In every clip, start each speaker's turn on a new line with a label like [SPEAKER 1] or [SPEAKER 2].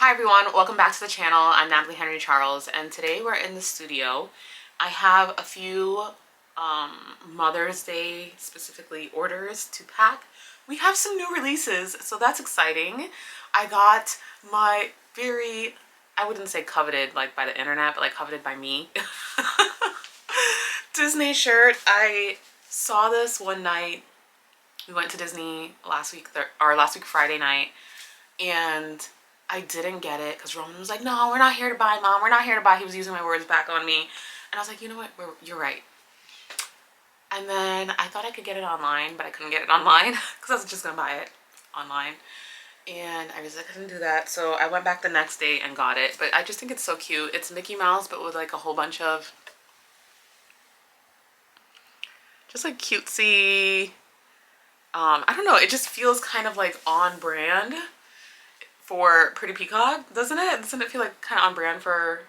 [SPEAKER 1] Hi everyone, welcome back to the channel. I'm Natalie Henry Charles and today we're in the studio. I have a few Mother's Day specifically orders to pack. We have some new releases, so that's exciting. I got my very, I wouldn't say coveted like by the internet, but like coveted by me, Disney shirt. I saw this one night. We went to Disney last week Friday night, and I didn't get it because Roman was like, no, we're not here to buy, Mom. We're not here to buy. He was using my words back on me. And I was like, you know what? You're right. And then I thought I could get it online, but I couldn't get it online because I was just going to buy it online. And I was like, I couldn't do that. So I went back the next day and got it. But I just think it's so cute. It's Mickey Mouse, but with like a whole bunch of just like cutesy, I don't know. It just feels kind of like on brand for Pretty Peacock, doesn't it? Doesn't it feel like kind of on brand for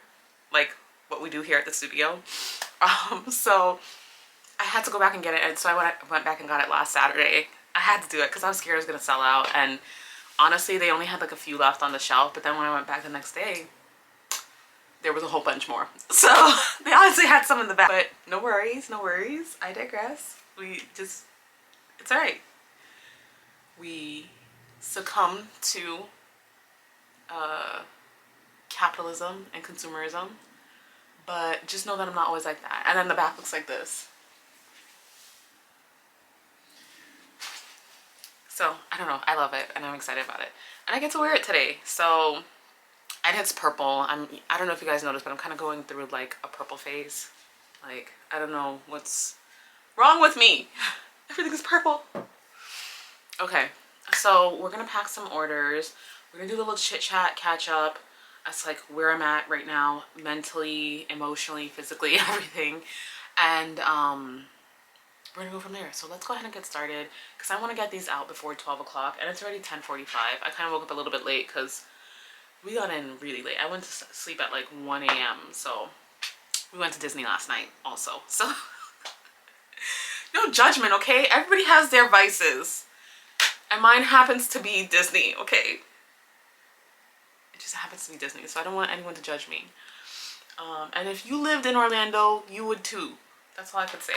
[SPEAKER 1] like what we do here at the studio? So I had to go back and get it, and so I went back and got it last Saturday. I had to do it because I was scared it was gonna sell out, and honestly they only had like a few left on the shelf, but then when I went back the next day there was a whole bunch more. So they honestly had some in the back, but no worries, no worries. I digress. It's all right. We succumb to capitalism and consumerism, but just know that I'm not always like that. And then the back looks like this. So I don't know, I love it and I'm excited about it, and I get to wear it today. So, and it's purple. I don't know if you guys noticed, but I'm kind of going through like a purple phase. Like, I don't know what's wrong with me. Everything is purple. Okay, so we're gonna pack some orders. We're gonna do a little chit chat, catch up. That's like where I'm at right now, mentally, emotionally, physically, everything. And we're gonna go from there. So let's go ahead and get started because I want to get these out before 12 o'clock, and it's already 10:45. I kind of woke up a little bit late because we got in really late. I went to sleep at like 1 a.m. So we went to Disney last night also. So no judgment, okay? Everybody has their vices, and mine happens to be Disney, okay? It just happens to be Disney, so I don't want anyone to judge me. And if you lived in Orlando, you would too. That's all I could say.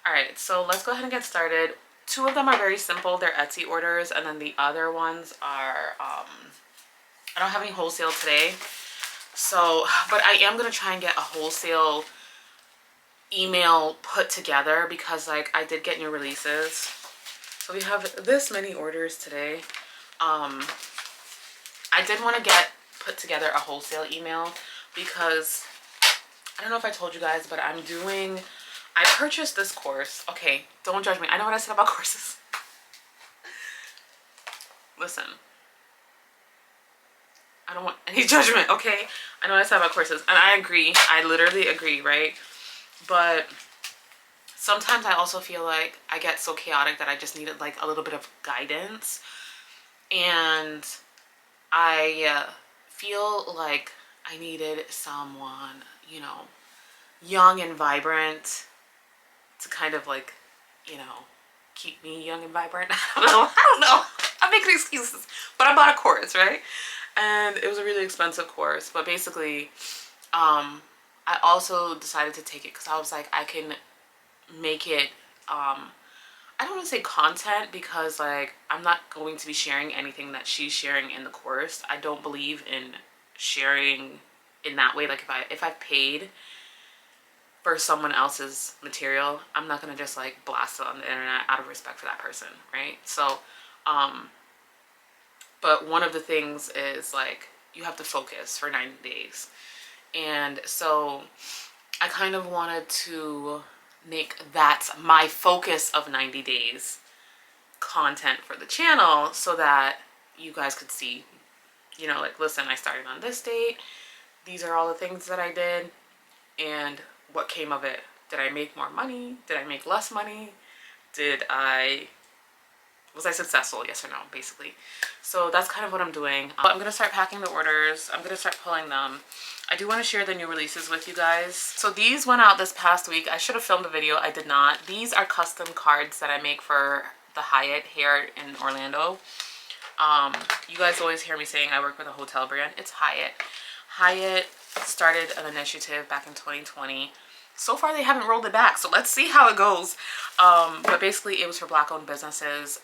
[SPEAKER 1] All right, so let's go ahead and get started. Two of them are very simple. They're Etsy orders, and then the other ones are, I don't have any wholesale today. So, but I am going to try and get a wholesale email put together because like I did get new releases. So we have this many orders today. I did want to put together a wholesale email because I don't know if I told you guys, but I purchased this course. Okay, don't judge me. I know what I said about courses. Listen, I don't want any judgment, okay? I know what I said about courses, and I agree. I literally agree, right? But sometimes I also feel like I get so chaotic that I just needed like a little bit of guidance. And I feel like I needed someone, you know, young and vibrant to kind of like, you know, keep me young and vibrant. I don't know. I'm making excuses. But I bought a course, right? And it was a really expensive course. But basically, I also decided to take it because I was like, I can make it, I don't want to say content because like I'm not going to be sharing anything that she's sharing in the course. I don't believe in sharing in that way. Like if I've paid for someone else's material, I'm not gonna just like blast it on the internet out of respect for that person, right? So but one of the things is like you have to focus for 90 days, and so I kind of wanted to make that my focus of 90 days content for the channel so that you guys could see, you know, like, listen, I started on this date, these are all the things that I did, and what came of it. Did I make more money? Did I make less money? Was I successful? Yes or no, basically. So that's kind of what I'm doing. I'm gonna start packing the orders. I'm gonna start pulling them. I do want to share the new releases with you guys. So these went out this past week. I should have filmed a video. I did not. These are custom cards that I make for the Hyatt here in Orlando. You guys always hear me saying I work with a hotel brand. It's Hyatt. Hyatt started an initiative back in 2020. So far they haven't rolled it back, so let's see how it goes. But basically it was for Black-owned businesses.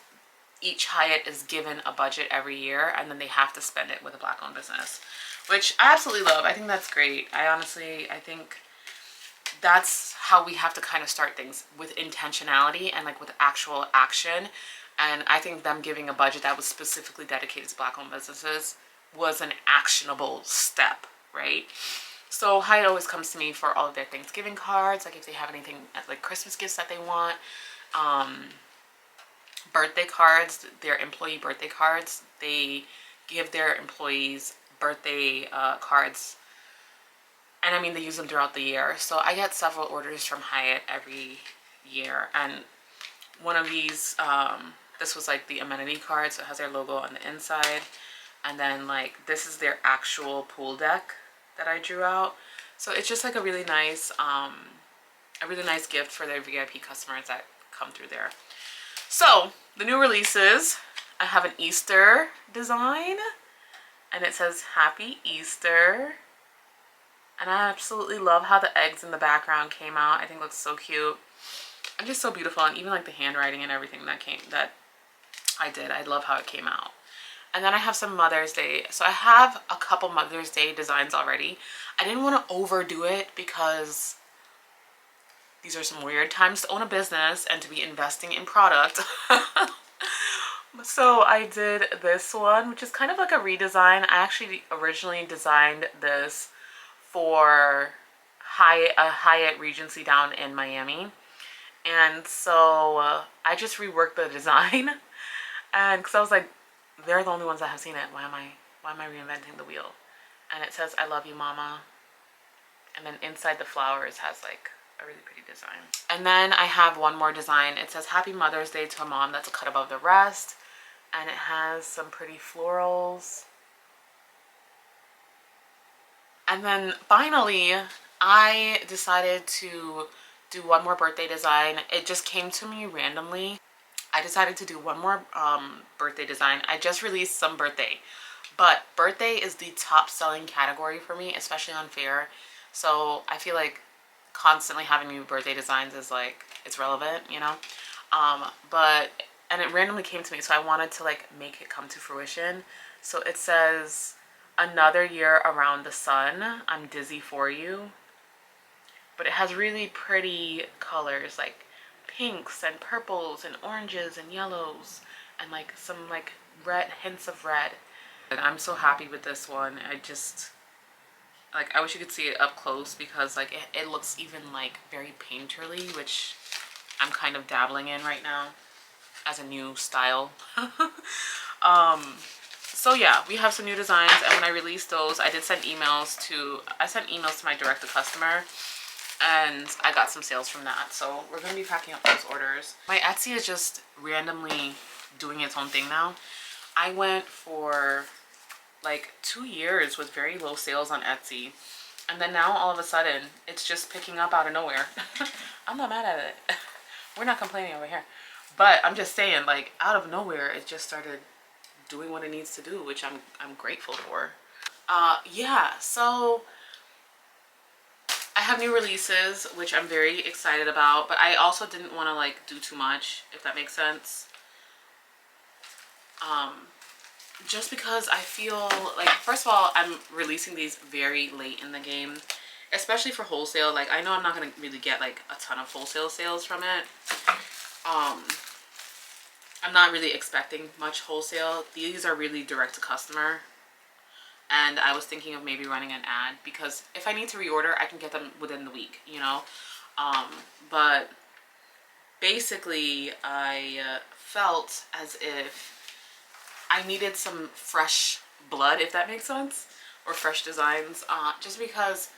[SPEAKER 1] Each Hyatt is given a budget every year, and then they have to spend it with a Black-owned business, which I absolutely love. I think that's great. I think that's how we have to kind of start things, with intentionality and like with actual action. And I think them giving a budget that was specifically dedicated to Black-owned businesses was an actionable step, right? So Hyatt always comes to me for all of their Thanksgiving cards, like if they have anything like Christmas gifts that they want, birthday cards, their employee birthday cards. They give their employees birthday cards, and I mean they use them throughout the year. So I get several orders from Hyatt every year, and one of these, this was like the amenity card, so it has their logo on the inside, and then like this is their actual pool deck that I drew out. So it's just like a really nice gift for their VIP customers that come through there. So the new releases, I have an Easter design, and it says Happy Easter. And I absolutely love how the eggs in the background came out. I think it looks so cute and just so beautiful. And even like the handwriting and everything that I did, I love how it came out. And then I have some Mother's Day. So I have a couple Mother's Day designs already. I didn't want to overdo it because these are some weird times to own a business and to be investing in product. So I did this one, which is kind of like a redesign. I actually originally designed this for a Hyatt Regency down in Miami. And so I just reworked the design. And because I was like, they're the only ones that have seen it. Why am I reinventing the wheel? And it says, I love you, mama. And then inside the flowers has like a really pretty design. And then I have one more design. It says Happy Mother's Day to a mom. That's a cut above the rest. And it has some pretty florals. And then finally, I decided to do one more birthday design. It just came to me randomly. I decided to do one more birthday design. I just released some birthday, but birthday is the top selling category for me, especially on Fair. So I feel like constantly having new birthday designs is like, it's relevant, you know? And it randomly came to me, so I wanted to like make it come to fruition. So it says, another year around the sun, I'm dizzy for you. But it has really pretty colors like pinks and purples and oranges and yellows and like some like red, hints of red. And I'm so happy with this one. I just like, I wish you could see it up close because like it looks even like very painterly, which I'm kind of dabbling in right now as a new style. So yeah, we have some new designs, and when I released those, I sent emails to my direct to customer, and I got some sales from that. So we're going to be packing up those orders. My Etsy is just randomly doing its own thing now. I went for like 2 years with very low sales on Etsy, and then now all of a sudden it's just picking up out of nowhere. I'm not mad at it. We're not complaining over here, but I'm just saying, like, out of nowhere it just started doing what it needs to do, which I'm grateful for. Yeah, so I have new releases, which I'm very excited about, but I also didn't want to like do too much, if that makes sense. Just because I feel like, first of all, I'm releasing these very late in the game, especially for wholesale. Like, I know I'm not going to really get like a ton of wholesale sales from it. I'm not really expecting much wholesale. These are really direct to customer. And I was thinking of maybe running an ad, because if I need to reorder, I can get them within the week, you know. But basically, I felt as if I needed some fresh blood, if that makes sense, or fresh designs, just because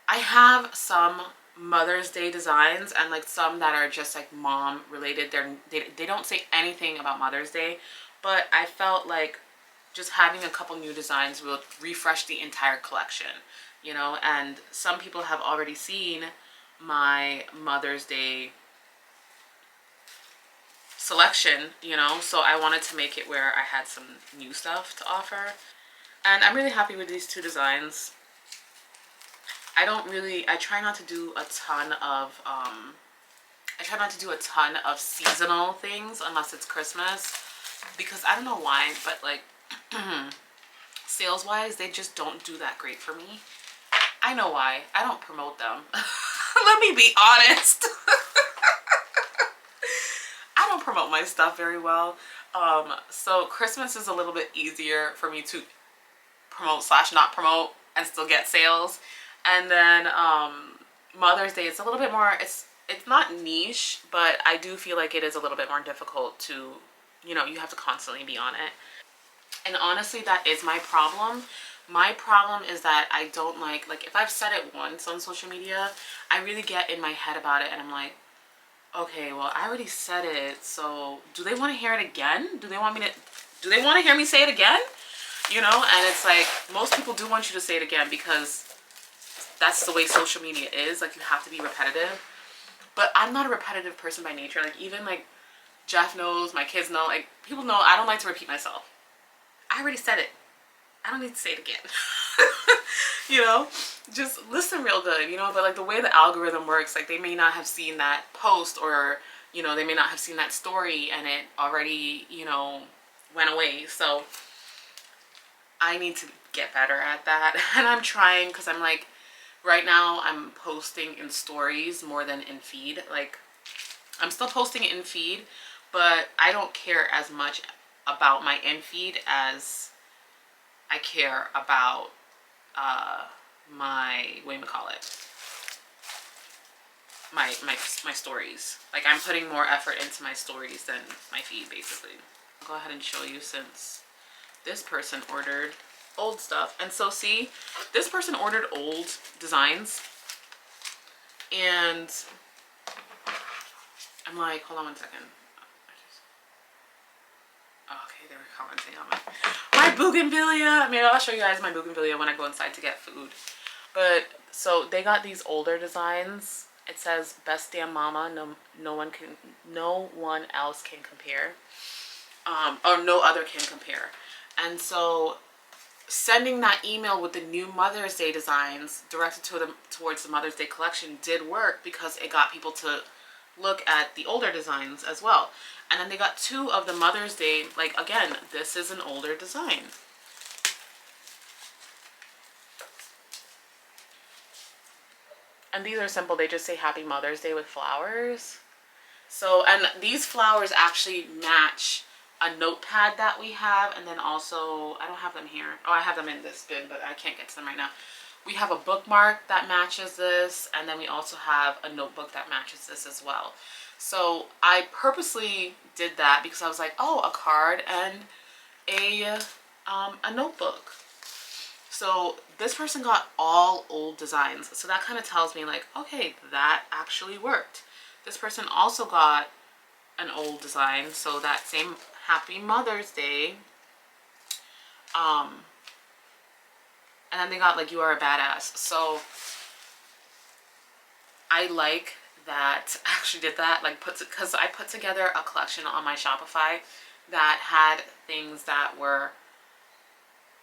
[SPEAKER 1] I have some Mother's Day designs and like some that are just like mom related. They don't say anything about Mother's Day, but I felt like just having a couple new designs will refresh the entire collection, you know. And some people have already seen my Mother's Day selection, you know, so I wanted to make it where I had some new stuff to offer. And I'm really happy with these two designs. I try not to do a ton of, seasonal things unless it's Christmas, because I don't know why, but like sales wise, they just don't do that great for me. I know why. I don't promote them. Let me be honest. I don't promote my stuff very well. So Christmas is a little bit easier for me to promote slash not promote and still get sales. And then Mother's Day, it's a little bit more, it's not niche, but I do feel like it is a little bit more difficult to, you know, you have to constantly be on it. And honestly, that is my problem. My problem is that I don't like if I've said it once on social media, I really get in my head about it and I'm like, okay, well, I already said it, so do they want to hear it again? Do they want to hear me say it again? You know, and it's like, most people do want you to say it again because that's the way social media is. Like, you have to be repetitive. But I'm not a repetitive person by nature. Like, even like Jeff knows, my kids know, like people know I don't like to repeat myself. I already said it. I don't need to say it again. You know, just listen real good, you know, but like the way the algorithm works, like they may not have seen that post, or, you know, they may not have seen that story and it already, you know, went away. So I need to get better at that. And I'm trying, because I'm like, right now I'm posting in stories more than in feed. Like, I'm still posting it in feed, but I don't care as much about my in feed as I care about my, my stories. Like, I'm putting more effort into my stories than my feed, basically. I'll go ahead and show you, since this person ordered old stuff. And so see, this person ordered old designs, and I'm like, hold on one second. Okay, they were commenting on my bougainvillea. Maybe I'll show you guys my bougainvillea when I go inside to get food. But so they got these older designs. It says "Best Damn Mama." No one else can compare. Or no other can compare. And so sending that email with the new Mother's Day designs directed towards the Mother's Day collection did work, because it got people to look at the older designs as well. And then they got two of the Mother's Day, like, again, this is an older design. And these are simple. They just say Happy Mother's Day with flowers. So, and these flowers actually match a notepad that we have. And then also, I don't have them here. Oh, I have them in this bin, but I can't get to them right now. We have a bookmark that matches this. And then we also have a notebook that matches this as well. So I purposely did that because I was like, oh, a card and a notebook. So this person got all old designs. So that kind of tells me, like, okay, that actually worked. This person also got an old design. So that same Happy Mother's Day. And then they got, like, You Are a Badass. So I like that I actually did that, like, because I put together a collection on my Shopify that had things that were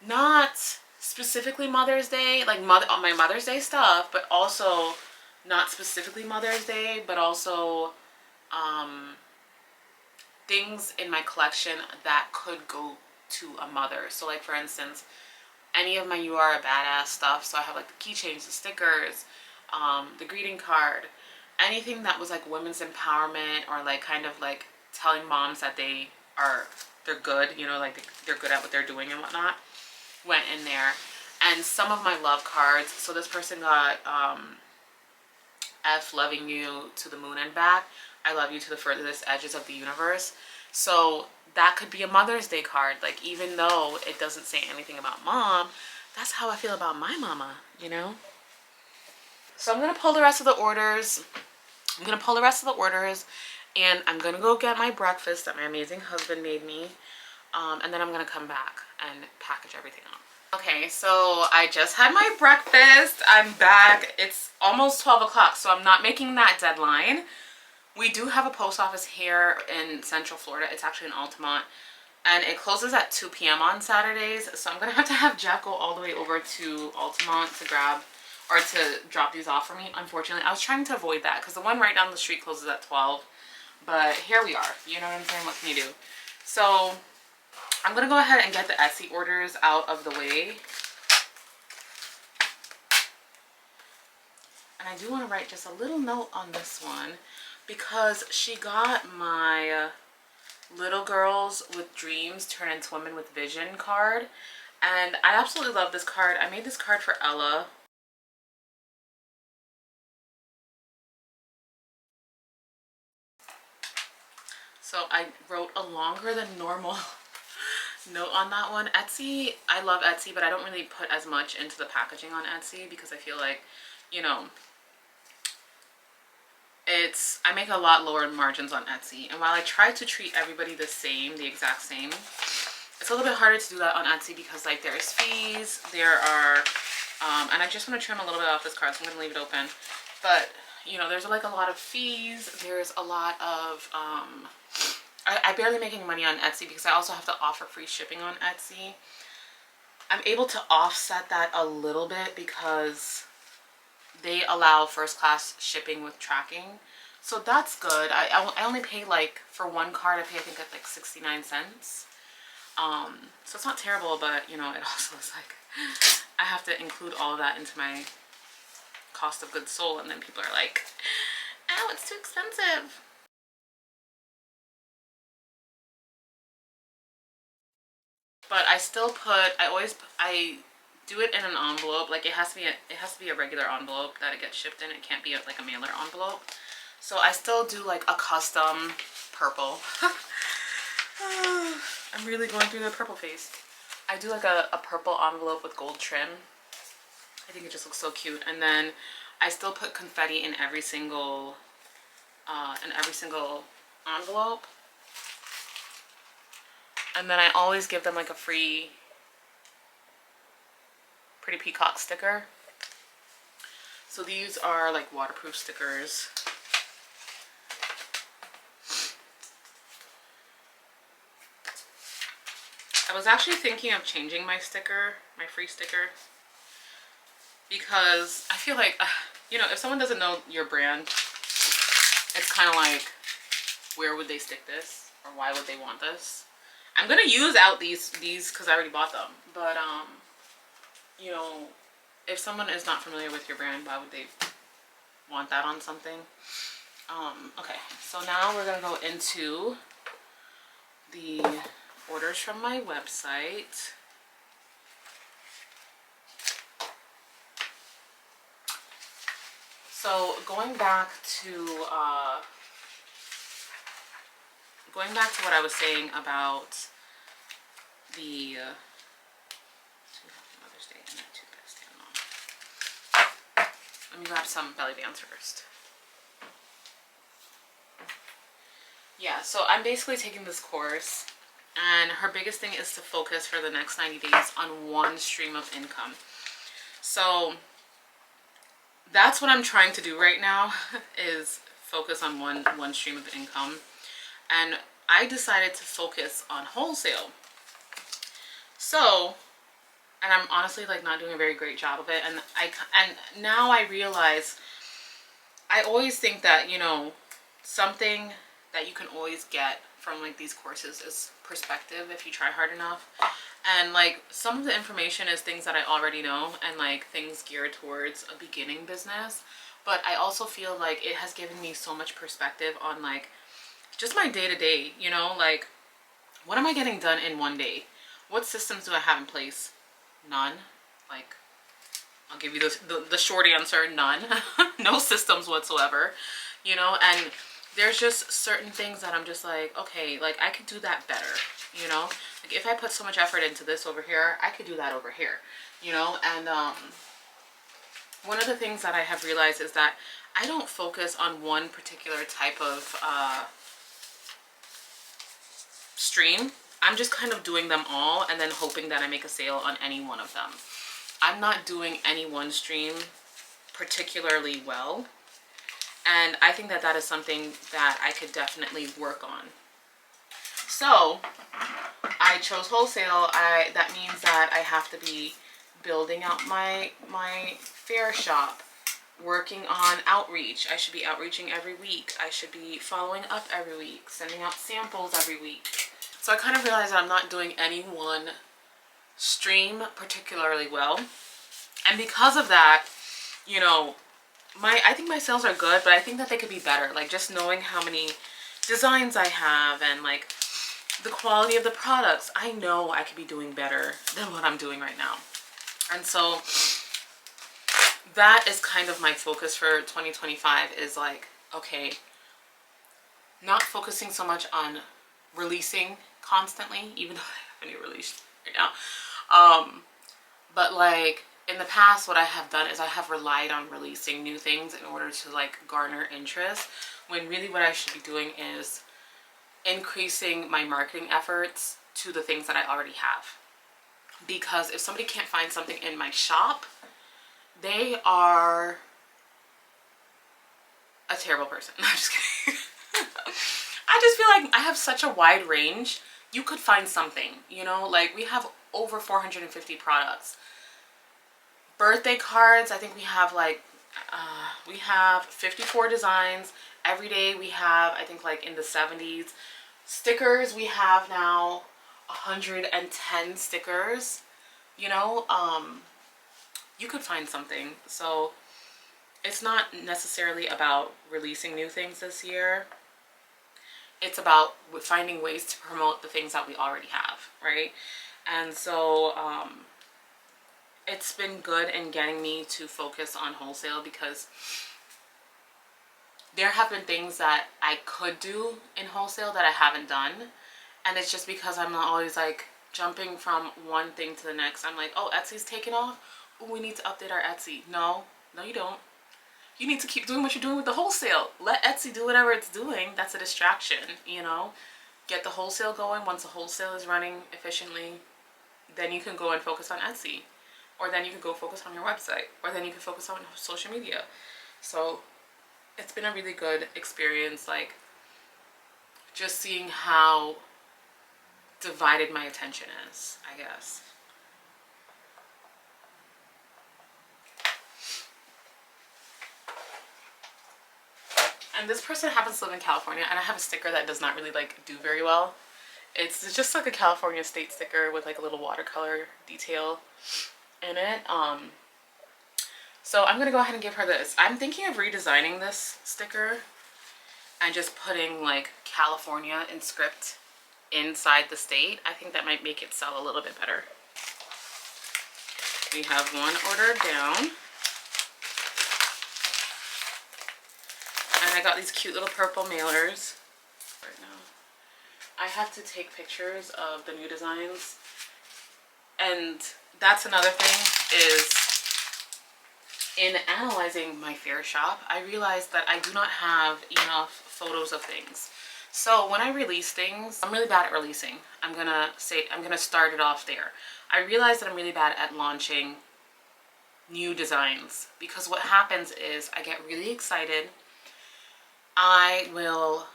[SPEAKER 1] not specifically Mother's Day, like my Mother's Day stuff, but also not specifically Mother's Day, but also things in my collection that could go to a mother. So, like, for instance, any of my You Are a Badass stuff. So I have, like, the keychains, the stickers, the greeting card, anything that was like women's empowerment, or like kind of like telling moms that they're good, you know, like they're good at what they're doing and whatnot, went in there. And some of my love cards. So this person got F, loving you to the moon and back. I love you to the furthest edges of the universe. So that could be a Mother's Day card. Like, even though it doesn't say anything about mom, that's how I feel about my mama, you know? So I'm going to pull the rest of the orders. And I'm going to go get my breakfast that my amazing husband made me. And then I'm going to come back and package everything up. Okay, so I just had my breakfast. I'm back. It's almost 12 o'clock, so I'm not making that deadline. We do have a post office here in Central Florida. It's actually in Altamont. And it closes at 2 p.m. on Saturdays. So I'm going to have Jack go all the way over to Altamont to grab or to drop these off for me. Unfortunately, I was trying to avoid that because the one right down the street closes at 12. But here we are. You know what I'm saying? What can you do? So I'm going to go ahead and get the Etsy orders out of the way. And I do want to write just a little note on this one because she got my Little Girls with Dreams Turn into Women with Vision card. And I absolutely love this card. I made this card for Ella. So I wrote a longer than normal note on that one. Etsy, I love Etsy, but I don't really put as much into the packaging on Etsy because I feel like, you know, I make a lot lower margins on Etsy. And while I try to treat everybody the same, the exact same, it's a little bit harder to do that on Etsy because like there's fees, there are, and I just want to trim a little bit off this card, so I'm going to leave it open. But, you know, there's like a lot of fees. There's a lot of, I barely make any money on Etsy because I also have to offer free shipping on Etsy. I'm able to offset that a little bit because they allow first class shipping with tracking. So that's good. I only pay like, for one card, I pay I think at like 69 cents. So it's not terrible, but you know, it also is like, I have to include all of that into my cost of goods sold. And then people are like, oh, it's too expensive. But I still put, I do it in an envelope. Like it has to be a regular envelope that it gets shipped in. It can't be like a mailer envelope. So I still do like a custom purple. I'm really going through the purple phase. I do like a purple envelope with gold trim. I think it just looks so cute. And then I still put confetti in every single envelope. And then I always give them like a free Pretty Peacock sticker. So these are like waterproof stickers. I was actually thinking of changing my sticker, my free sticker, because I feel like, you know, if someone doesn't know your brand, it's kind of like, where would they stick this? Or why would they want this? I'm going to use out these because I already bought them. But, you know, if someone is not familiar with your brand, why would they want that on something? Okay, so now we're going to go into the orders from my website. So going back to what I was saying about the Mother's Day and that toothpaste. Let me grab some belly bands first. Yeah, so I'm basically taking this course, and her biggest thing is to focus for the next 90 days on one stream of income. So that's what I'm trying to do right now, is focus on one stream of income. And I decided to focus on wholesale. So, and I'm honestly like not doing a very great job of it. And now I realize, I always think that, you know, something that you can always get from like these courses is perspective if you try hard enough. And like some of the information is things that I already know and like things geared towards a beginning business. But I also feel like it has given me so much perspective on like just my day-to-day, you know, like what am I getting done in one day? What systems do I have in place? None. Like, I'll give you the short answer, none. No systems whatsoever, you know. And there's just certain things that I'm just like, okay, like I could do that better, you know. Like if I put so much effort into this over here, I could do that over here, you know. And one of the things that I have realized is that I don't focus on one particular type of stream. I'm just kind of doing them all and then hoping that I make a sale on any one of them. I'm not doing any one stream particularly well. And I think that that is something that I could definitely work on. So I chose wholesale. That means that I have to be building out my fair shop, working on outreach. I should be outreaching every week. I should be following up every week, sending out samples every week. So I kind of realized that I'm not doing any one stream particularly well. And because of that, you know, I think my sales are good, but I think that they could be better. Like just knowing how many designs I have and like the quality of the products, I know I could be doing better than what I'm doing right now. And so that is kind of my focus for 2025 is like, okay, not focusing so much on releasing constantly, even though I haven't even released right now. But like in the past, what I have done is I have relied on releasing new things in order to like garner interest, when really what I should be doing is increasing my marketing efforts to the things that I already have. Because if somebody can't find something in my shop, they are a terrible person. No, I'm just kidding. I just feel like I have such a wide range. You could find something, you know, like we have over 450 products. Birthday cards, I think we have like, we have 54 designs. Every day we have, I think like in the 70s. Stickers, we have now 110 stickers, you know, you could find something. So it's not necessarily about releasing new things this year. It's about finding ways to promote the things that we already have, right? And so it's been good in getting me to focus on wholesale, because there have been things that I could do in wholesale that I haven't done. And it's just because I'm not always like jumping from one thing to the next. I'm like, oh, Etsy's taking off. Oh, we need to update our Etsy. No, you don't. You need to keep doing what you're doing with the wholesale. Let Etsy do whatever it's doing. That's a distraction, you know. Get the wholesale going. Once the wholesale is running efficiently, then you can go and focus on Etsy. Or then you can go focus on your website. Or then you can focus on social media. So it's been a really good experience, like just seeing how divided my attention is, I guess. And this person happens to live in California, and I have a sticker that does not really like do very well. It's just like a California state sticker with like a little watercolor detail in it. So I'm gonna go ahead and give her this. I'm thinking of redesigning this sticker and just putting like California in script inside the state. I think that might make it sell a little bit better. We have one order down. And I got these cute little purple mailers right now. I have to take pictures of the new designs. And that's another thing is, in analyzing my fair shop, I realized that I do not have enough photos of things. So when I release things, I'm really bad at releasing. I'm gonna start it off there. I realized that I'm really bad at launching new designs, because what happens is I get really excited. I will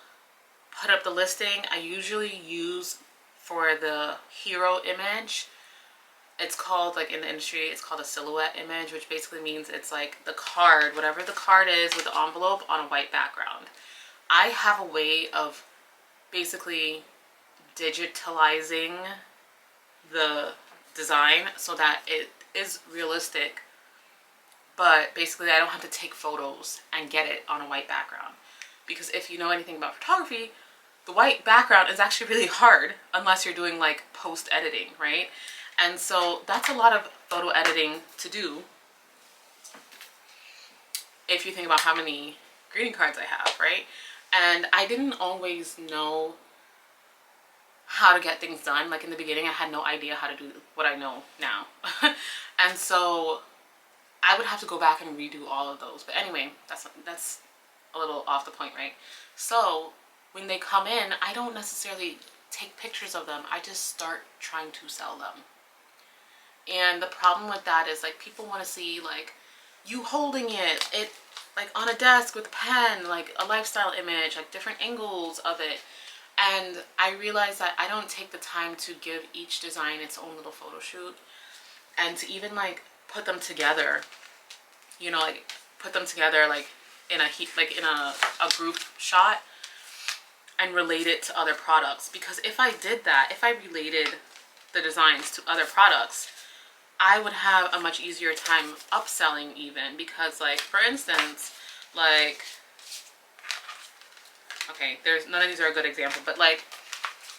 [SPEAKER 1] put up the listing. I usually use for the hero image, it's called, like in the industry, it's called a silhouette image, which basically means it's like the card, whatever the card is with the envelope on a white background. I have a way of basically digitalizing the design so that it is realistic, but basically I don't have to take photos and get it on a white background. Because if you know anything about photography, the white background is actually really hard unless you're doing like post editing, right? And so that's a lot of photo editing to do if you think about how many greeting cards I have, right? And I didn't always know how to get things done. Like in the beginning, I had no idea how to do what I know now. And so I would have to go back and redo all of those. But anyway, that's a little off the point, right? So when they come in, I don't necessarily take pictures of them. I just start trying to sell them. And the problem with that is like people want to see like you holding it. like on a desk with a pen, like a lifestyle image, like different angles of it. And I realized that I don't take the time to give each design its own little photo shoot, and to even like put them together, you know, like put them together like in a group shot and relate it to other products. Because if I did that, if I related the designs to other products, I would have a much easier time upselling even. Because like, for instance, like, okay, there's none of these are a good example, but like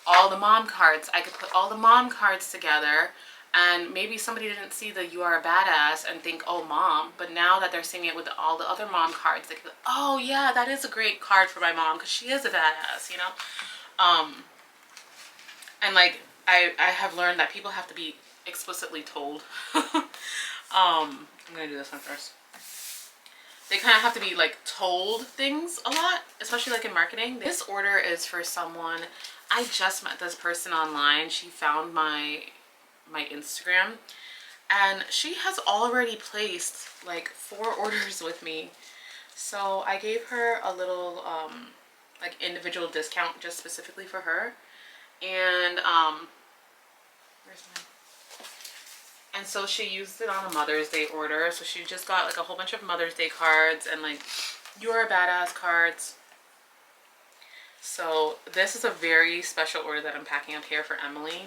[SPEAKER 1] all the mom cards, I could put all the mom cards together, and maybe somebody didn't see the "you are a badass" and think, oh, mom, but now that they're seeing it with all the other mom cards, they could be like, oh yeah, that is a great card for my mom because she is a badass, you know. And like I have learned that people have to be explicitly told. I'm gonna do this one first. They kind of have to be like told things a lot, especially like in marketing. This order is for someone. I just met this person online. She found my Instagram, and she has already placed like 4 orders with me. So I gave her a little like individual discount just specifically for her. And where's mine? And so she used it on a Mother's Day order. So she just got like a whole bunch of Mother's Day cards and like "You're a Badass" cards. So this is a very special order that I'm packing up here for Emily.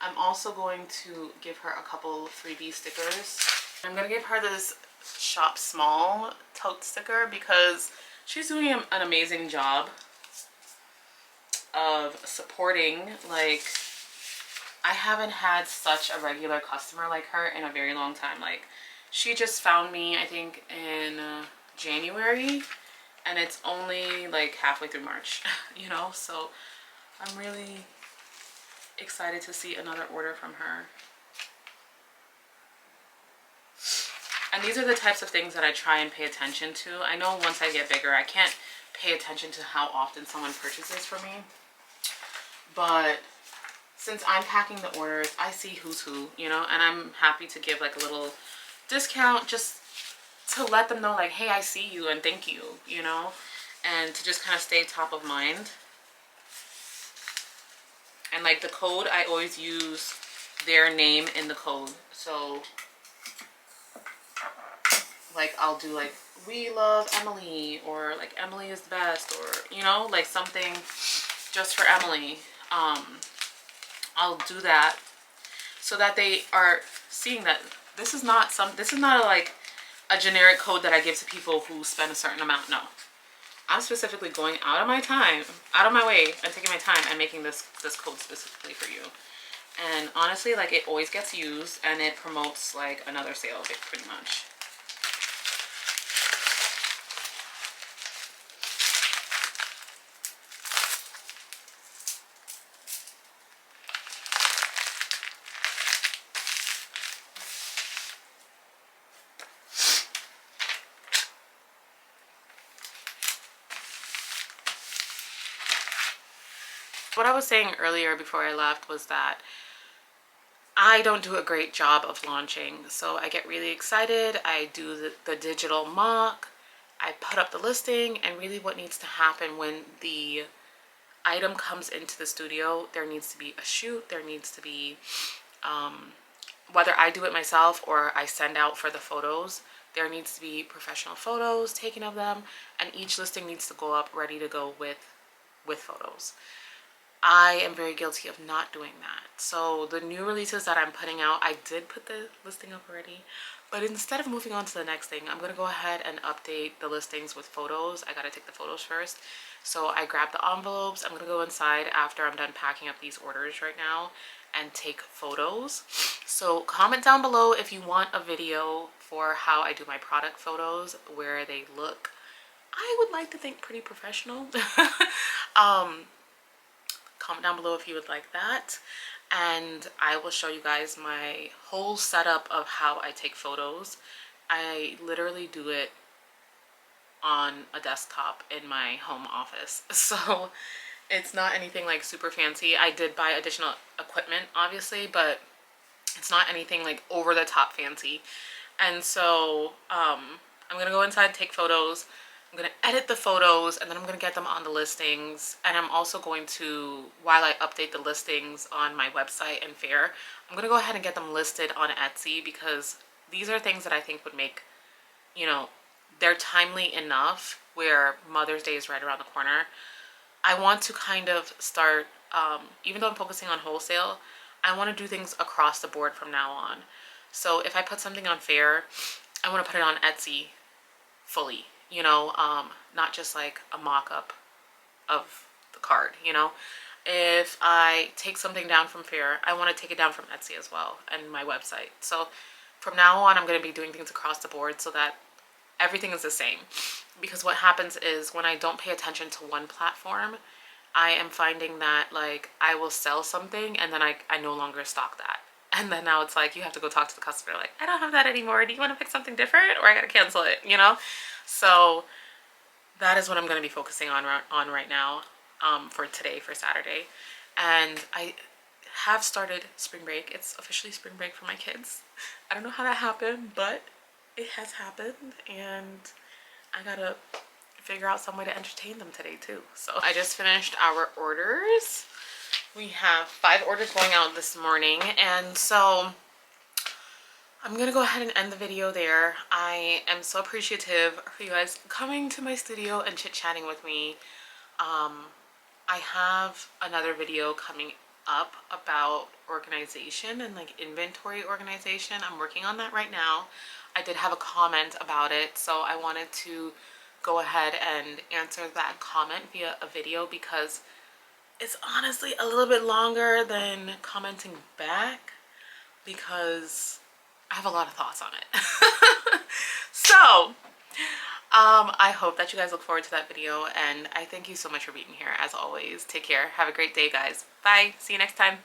[SPEAKER 1] I'm also going to give her a couple freebie stickers. I'm going to give her this Shop Small tote sticker because she's doing an amazing job of supporting. Like, I haven't had such a regular customer like her in a very long time. Like, she just found me, I think, in January, and it's only like halfway through March, you know? So I'm really excited to see another order from her. And these are the types of things that I try and pay attention to. I know once I get bigger, I can't pay attention to how often someone purchases from me. But since I'm packing the orders, I see who's who, you know, and I'm happy to give like a little discount just to let them know like, hey, I see you and thank you, you know, and to just kind of stay top of mind. And like the code, I always use their name in the code. So like I'll do like, "We love Emily," or like "Emily is the best," or, you know, like something just for Emily. I'll do that so that they are seeing that this is not like a generic code that I give to people who spend a certain amount. No, I'm specifically going out of my way and taking my time and making this code specifically for you. And honestly, like, it always gets used and it promotes like another sale of it pretty much. What I was saying earlier before I left was that I don't do a great job of launching. So I get really excited. I do the digital mock. I put up the listing, and really what needs to happen when the item comes into the studio, there needs to be a shoot. There needs to be, whether I do it myself or I send out for the photos, there needs to be professional photos taken of them, and each listing needs to go up ready to go with photos. I am very guilty of not doing that. So the new releases that I'm putting out, I did put the listing up already, but instead of moving on to the next thing, I'm going to go ahead and update the listings with photos. I got to take the photos first. So I grabbed the envelopes. I'm going to go inside after I'm done packing up these orders right now and take photos. So comment down below if you want a video for how I do my product photos, where they look, I would like to think, pretty professional. Comment down below if you would like that, and I will show you guys my whole setup of how I take photos. I literally do it on a desktop in my home office, so it's not anything like super fancy. I did buy additional equipment obviously, but it's not anything like over the top fancy. And so I'm gonna go inside, take photos. I'm gonna edit the photos, and then I'm gonna get them on the listings. And I'm also going to, while I update the listings on my website and Fair, I'm gonna go ahead and get them listed on Etsy, because these are things that I think would make, you know, they're timely enough where Mother's Day is right around the corner. I want to kind of start, even though I'm focusing on wholesale, I want to do things across the board from now on. So if I put something on Fair, I want to put it on Etsy fully, you know, not just like a mock-up of the card, you know. If I take something down from Fair, I want to take it down from Etsy as well, and my website. So from now on, I'm going to be doing things across the board so that everything is the same. Because what happens is when I don't pay attention to one platform, I am finding that like I will sell something and then I no longer stock that. And then now it's like you have to go talk to the customer like, I don't have that anymore. Do you want to pick something different, or I got to cancel it, you know? So that is what I'm going to be focusing on right now, for today, for Saturday. And I have started spring break. It's officially spring break for my kids. I don't know how that happened, but it has happened, and I gotta figure out some way to entertain them today too. So I just finished our orders. We have 5 orders going out this morning, and so I'm gonna go ahead and end the video there. I am so appreciative for you guys coming to my studio and chit-chatting with me. I have another video coming up about organization and like inventory organization. I'm working on that right now. I did have a comment about it, so I wanted to go ahead and answer that comment via a video, because it's honestly a little bit longer than commenting back, because I have a lot of thoughts on it. So I hope that you guys look forward to that video, and I thank you so much for being here as always. Take care. Have a great day, guys. Bye. See you next time.